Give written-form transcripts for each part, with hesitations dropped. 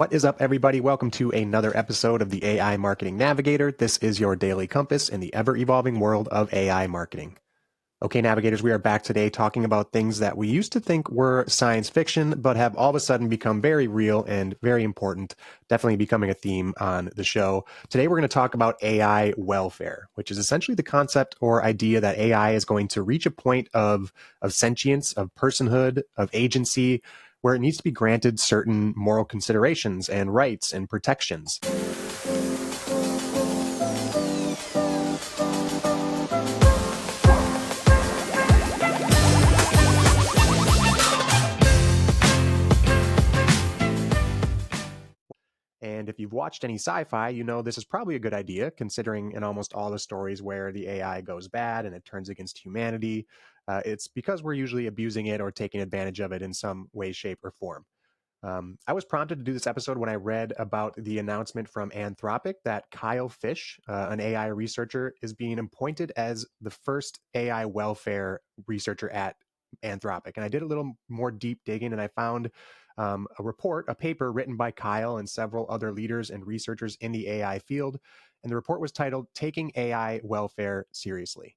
What is up, everybody? Welcome to another episode of the AI Marketing Navigator. This is your daily compass in the ever-evolving world of AI marketing. Okay, navigators, we are back today talking about things that we used to think were science fiction, but have all of a sudden become very real and very important, definitely becoming a theme on the show. Today, we're going to talk about AI welfare, which is essentially the concept or idea that AI is going to reach a point of sentience, of personhood, of agency, where it needs to be granted certain moral considerations and rights and protections. And if you've watched any sci-fi, you know this is probably a good idea, considering in almost all the stories where the AI goes bad and it turns against humanity, it's because we're usually abusing it or taking advantage of it in some way, shape, or form. I was prompted to do this episode when I read about the announcement from Anthropic that Kyle Fish, an AI researcher, is being appointed as the first AI welfare researcher at Anthropic. And I did a little more deep digging and I found a paper written by Kyle and several other leaders and researchers in the AI field. And the report was titled Taking AI Welfare Seriously.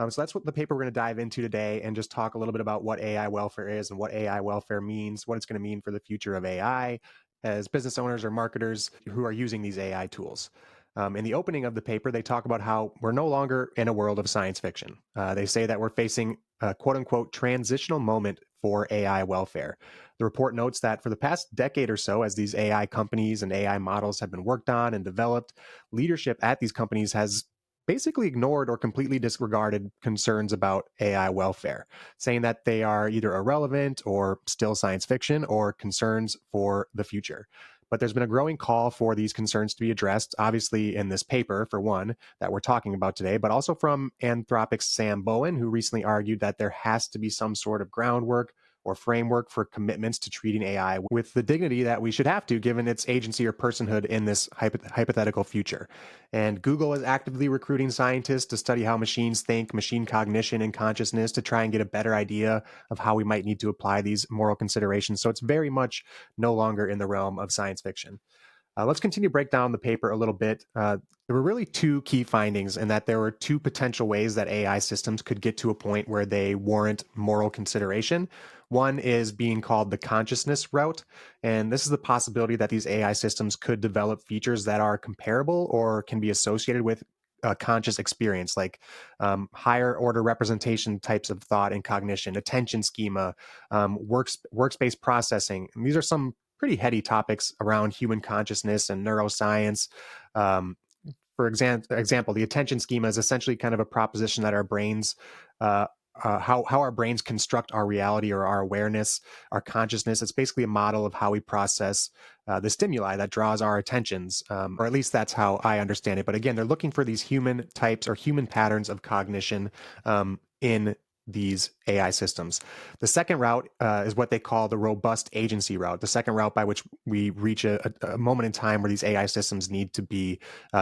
So that's what the paper we're going to dive into today and just talk a little bit about what AI welfare is and what AI welfare means, what it's going to mean for the future of AI as business owners or marketers who are using these AI tools. In the opening of the paper, they talk about how we're no longer in a world of science fiction. They say that we're facing a quote unquote transitional moment for AI welfare. The report notes that for the past decade or so, as these AI companies and AI models have been worked on and developed, leadership at these companies has basically ignored or completely disregarded concerns about AI welfare, saying that they are either irrelevant or still science fiction or concerns for the future. But there's been a growing call for these concerns to be addressed, obviously in this paper, for one, that we're talking about today, but also from Anthropic's Sam Bowen, who recently argued that there has to be some sort of groundwork or framework for commitments to treating AI with the dignity that we should have to, given its agency or personhood in this hypothetical future. And Google is actively recruiting scientists to study how machines think, machine cognition, and consciousness to try and get a better idea of how we might need to apply these moral considerations. So it's very much no longer in the realm of science fiction. Let's continue to break down the paper a little bit. There were really two key findings in that there were two potential ways that AI systems could get to a point where they warrant moral consideration. One is being called the consciousness route, and this is the possibility that these AI systems could develop features that are comparable or can be associated with a conscious experience, like higher order representation types of thought and cognition, attention schema, workspace processing. And these are some pretty heady topics around human consciousness and neuroscience. Um, for example, the attention schema is essentially kind of a proposition that our brains, how our brains construct our reality or our awareness, our consciousness. It's basically a model of how we process the stimuli that draws our attentions, or at least that's how I understand it. But again, they're looking for these human types or human patterns of cognition in these AI systems. The second route is what they call the robust agency route, the second route by which we reach a moment in time where these AI systems need to be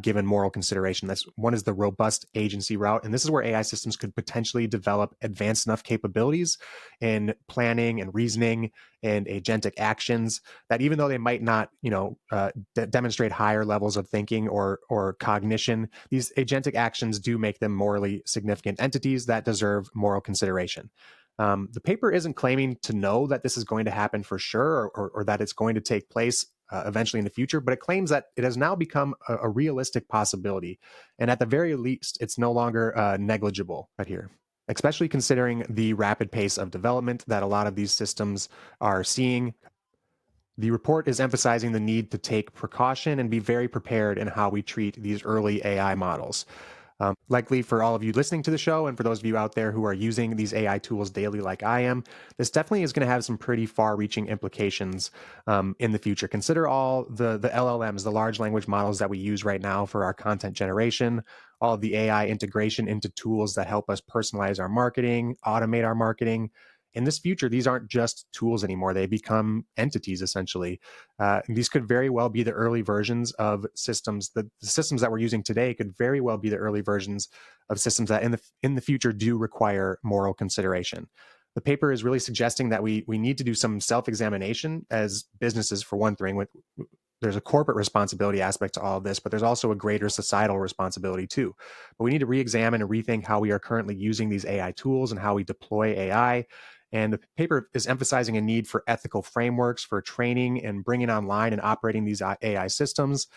given moral consideration. That's one is the robust agency route. And this is where AI systems could potentially develop advanced enough capabilities in planning and reasoning and agentic actions that even though they might not, demonstrate higher levels of thinking or cognition, these agentic actions do make them morally significant entities that deserve moral consideration. The paper isn't claiming to know that this is going to happen for sure or that it's going to take place eventually in the future, but it claims that it has now become a realistic possibility. And at the very least, it's no longer negligible right here, especially considering the rapid pace of development that a lot of these systems are seeing. The report is emphasizing the need to take precaution and be very prepared in how we treat these early AI models. Likely for all of you listening to the show and for those of you out there who are using these AI tools daily like I am, this definitely is going to have some pretty far-reaching implications in the future. Consider all the LLMs, the large language models that we use right now for our content generation, all of the AI integration into tools that help us personalize our marketing, automate our marketing. In this future, these aren't just tools anymore. They become entities, essentially. These could very well be the early versions of systems. The systems that we're using today could very well be the early versions of systems that in the future do require moral consideration. The paper is really suggesting that we need to do some self-examination as businesses, for one thing. There's a corporate responsibility aspect to all of this, but there's also a greater societal responsibility too. But we need to re-examine and rethink how we are currently using these AI tools and how we deploy AI. And the paper is emphasizing a need for ethical frameworks for training and bringing online and operating these AI systems,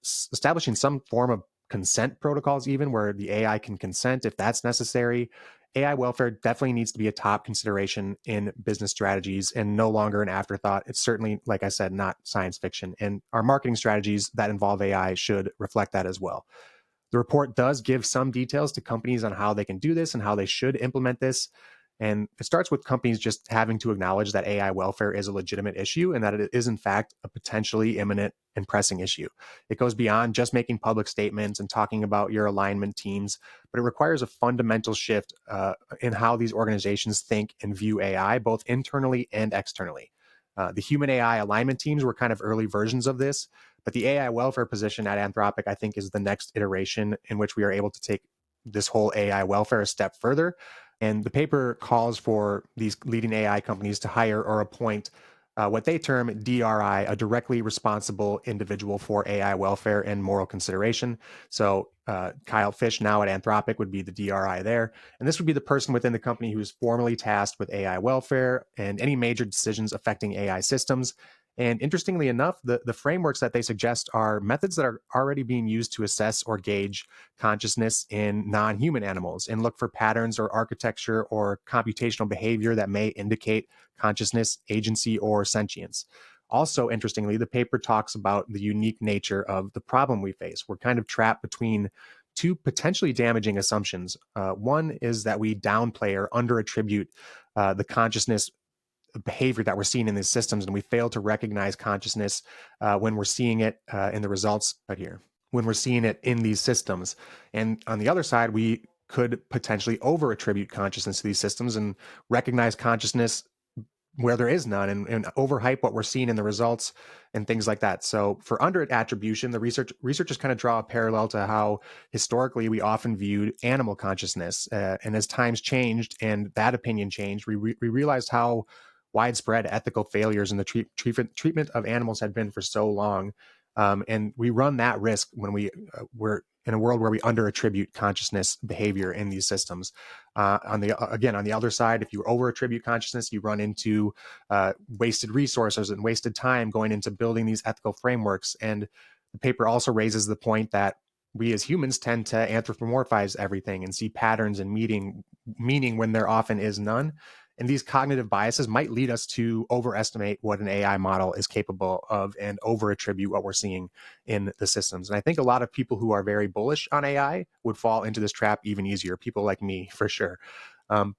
establishing some form of consent protocols, even where the AI can consent if that's necessary. AI welfare definitely needs to be a top consideration in business strategies and no longer an afterthought. It's certainly, like I said, not science fiction. And our marketing strategies that involve AI should reflect that as well. The report does give some details to companies on how they can do this and how they should implement this. And it starts with companies just having to acknowledge that AI welfare is a legitimate issue and that it is, in fact, a potentially imminent and pressing issue. It goes beyond just making public statements and talking about your alignment teams, but it requires a fundamental shift in how these organizations think and view AI, both internally and externally. The human AI alignment teams were kind of early versions of this, but the AI welfare position at Anthropic, I think, is the next iteration in which we are able to take this whole AI welfare a step further. And the paper calls for these leading AI companies to hire or appoint what they term DRI, a directly responsible individual for AI welfare and moral consideration. So Kyle Fish now at Anthropic would be the DRI there. And this would be the person within the company who is formally tasked with AI welfare and any major decisions affecting AI systems. And interestingly enough, the frameworks that they suggest are methods that are already being used to assess or gauge consciousness in non-human animals and look for patterns or architecture or computational behavior that may indicate consciousness, agency, or sentience. Also, interestingly, the paper talks about the unique nature of the problem we face. We're kind of trapped between two potentially damaging assumptions. One is that we downplay or underattribute the consciousness behavior that we're seeing in these systems, and we fail to recognize consciousness when we're seeing it in the results right here, when we're seeing it in these systems. And on the other side, we could potentially over attribute consciousness to these systems and recognize consciousness where there is none, and overhype what we're seeing in the results and things like that. So for under attribution, the researchers kind of draw a parallel to how historically we often viewed animal consciousness. And as times changed and that opinion changed, we realized how widespread ethical failures in the treatment of animals had been for so long. And we run that risk when we're in a world where we under attribute consciousness behavior in these systems. On the other side, if you over attribute consciousness, you run into wasted resources and wasted time going into building these ethical frameworks. And the paper also raises the point that we as humans tend to anthropomorphize everything and see patterns and meaning when there often is none. And these cognitive biases might lead us to overestimate what an AI model is capable of and overattribute what we're seeing in the systems. And I think a lot of people who are very bullish on AI would fall into this trap even easier, people like me, for sure.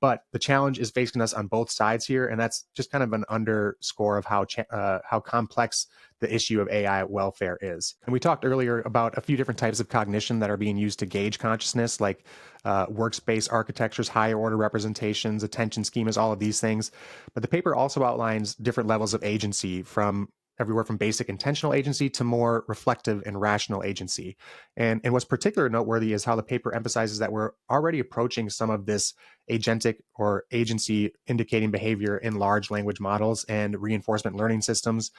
But the challenge is facing us on both sides here, and that's just kind of an underscore of how complex the issue of AI welfare is. And we talked earlier about a few different types of cognition that are being used to gauge consciousness, like workspace architectures, higher order representations, attention schemas, all of these things. But the paper also outlines different levels of agency, from everywhere from basic intentional agency to more reflective and rational agency. And what's particularly noteworthy is how the paper emphasizes that we're already approaching some of this agentic or agency indicating behavior in large language models and reinforcement learning systems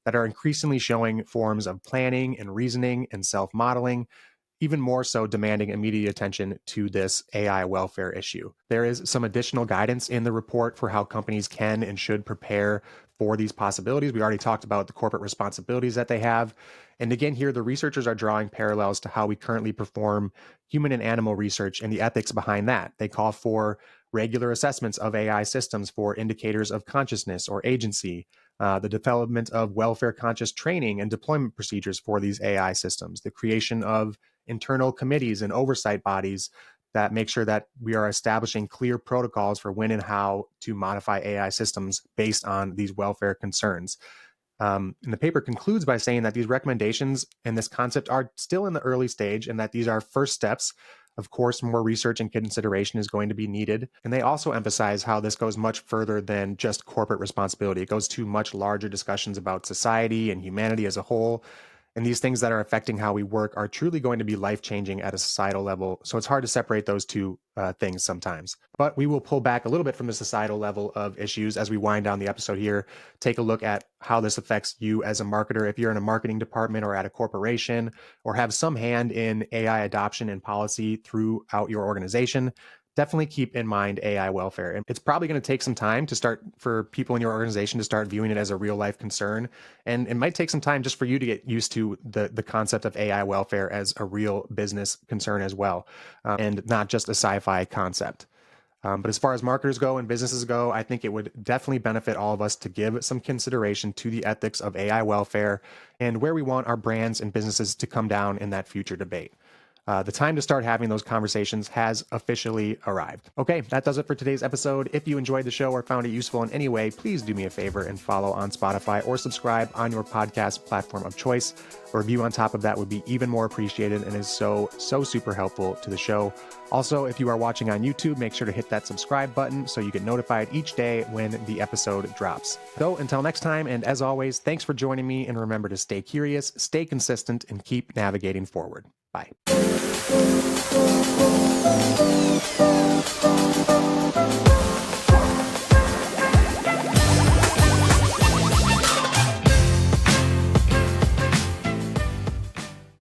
that are increasingly showing forms of planning and reasoning and self-modeling, even more so demanding immediate attention to this AI welfare issue. There is some additional guidance in the report for how companies can and should prepare for these possibilities. We already talked about the corporate responsibilities that they have. And again, here, the researchers are drawing parallels to how we currently perform human and animal research and the ethics behind that. They call for regular assessments of AI systems for indicators of consciousness or agency, the development of welfare conscious training and deployment procedures for these AI systems, the creation of internal committees and oversight bodies that make sure that we are establishing clear protocols for when and how to modify AI systems based on these welfare concerns. And the paper concludes by saying that these recommendations and this concept are still in the early stage and that these are first steps. Of course, more research and consideration is going to be needed. And they also emphasize how this goes much further than just corporate responsibility. It goes to much larger discussions about society and humanity as a whole. And these things that are affecting how we work are truly going to be life-changing at a societal level. So it's hard to separate those two things sometimes. But we will pull back a little bit from the societal level of issues as we wind down the episode here. Take a look at how this affects you as a marketer. If you're in a marketing department or at a corporation or have some hand in AI adoption and policy throughout your organization, definitely keep in mind AI welfare. And it's probably going to take some time to start for people in your organization to start viewing it as a real life concern. And it might take some time just for you to get used to the concept of AI welfare as a real business concern as well, and not just a sci-fi concept. But as far as marketers go and businesses go, I think it would definitely benefit all of us to give some consideration to the ethics of AI welfare and where we want our brands and businesses to come down in that future debate. The time to start having those conversations has officially arrived. Okay, that does it for today's episode. If you enjoyed the show or found it useful in any way, please do me a favor and follow on Spotify or subscribe on your podcast platform of choice. A review on top of that would be even more appreciated and is so super helpful to the show. Also, if you are watching on YouTube, make sure to hit that subscribe button so you get notified each day when the episode drops. So until next time, and as always, thanks for joining me, and remember to stay curious, stay consistent, and keep navigating forward. Bye.